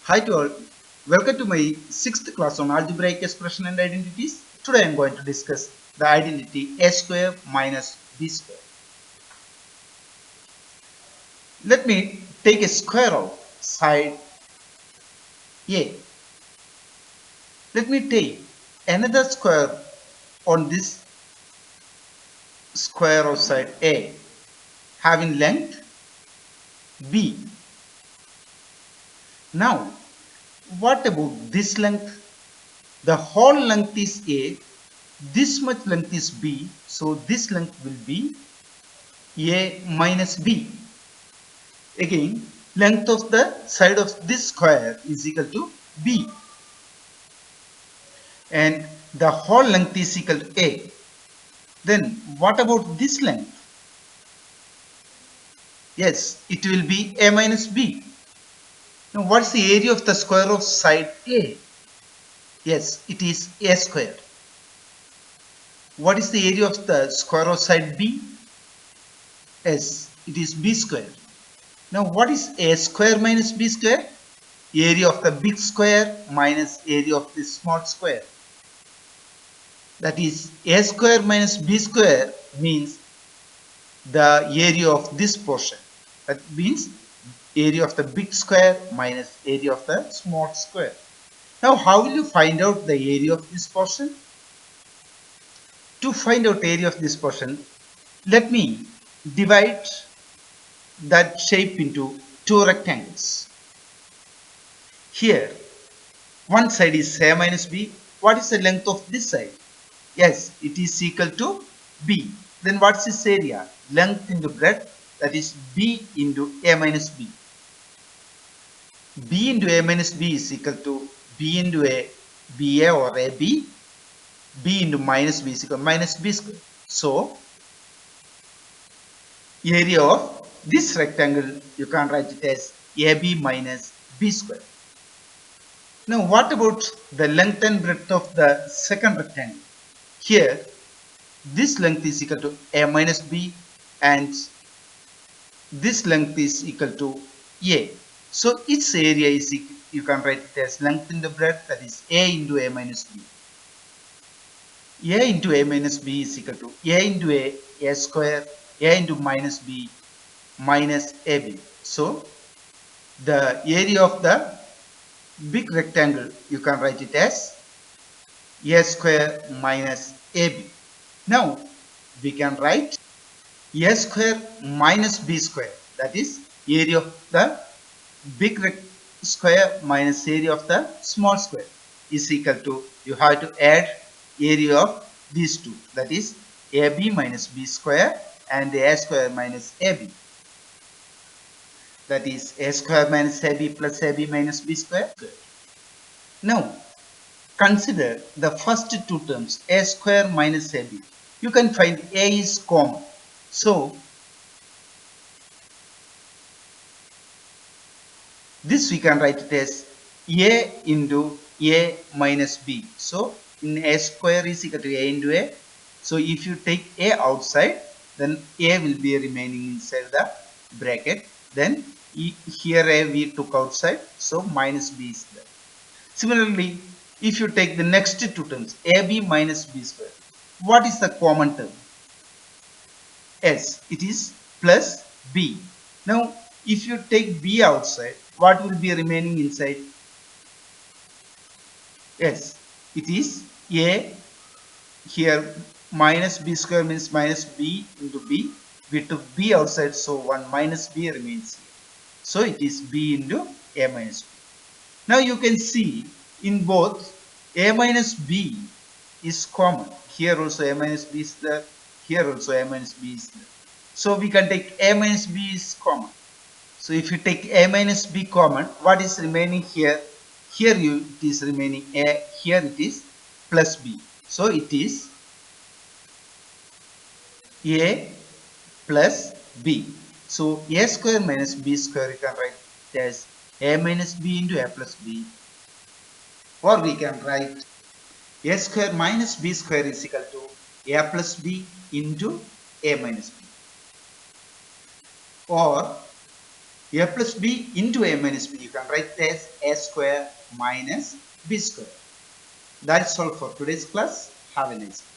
Hi to all, welcome to my 6th class on algebraic expression and identities. Today I am going to discuss the identity a square minus b square. Let me take a square of side a. Let me take another square on this square of side a having length b. Now what about this length? The whole length is a, this much length is b, so this length will be a minus b. Again, length of the side of this square is equal to b, and the whole length is equal to a. Then what about this length? Yes, it will be a minus b. Now what's the area of the square of side a? Yes, it is a square. What is the area of the square of side b? Yes, it is b square. Now what is a square minus b square? Area of the big square minus area of the small square. That is a square minus b square means the area of this portion. That means area of the big square minus area of the small square. Now how will you find out the area of this portion? To find out area of this portion, let me divide that shape into two rectangles. Here one side is a minus b. What is the length of this side? Yes, it is equal to b. Then what's its area? Length into breadth, that is b into a minus b. B into a minus b is equal to b into a ba or ab. B into minus b is equal to minus b square. So area of this rectangle you can write it as ab minus b square. Now what about the length and breadth of the second rectangle? Here this length is equal to a minus b and this length is equal to a. So its area is equal, you can write it as length into breadth, that is a into a minus b. A into a minus b is equal to a into a square, a into minus b minus ab. So the area of the big rectangle you can write it as a square minus ab. Now we can write a square minus b square, that is area of the big square minus area of the small square is equal to, you have to add area of these two, that is ab minus b square and a square minus ab, that is a square minus ab plus ab minus b square. Now consider the first two terms, a square minus ab. You can find a is common, so this we can write it as a into a minus b. So in a square is equal to a into a. So if you take a outside, then a will be remaining inside the bracket. Then here a we took outside, so minus b is there. Similarly, if you take the next two terms, ab minus b square, what is the common term? Yes, it is plus b. Now if you take b outside, what will be remaining inside? Yes, it is a. Here minus b square means minus b into b. We took b outside, so 1 minus b remains here. So it is b into a minus b. Now you can see in both a minus b is common. Here also a minus b is there. Here also a minus b is there. So we can take a minus b is common. So if you take a minus b common, what is remaining here? Here it is remaining a, here it is plus b. So it is a plus b. So a square minus b square you can write it as a minus b into a plus b. Or we can write a square minus b square is equal to a plus b into a minus b. Or A plus b into a minus b. You can write as a square minus b square. That's all for today's class. Have a nice day.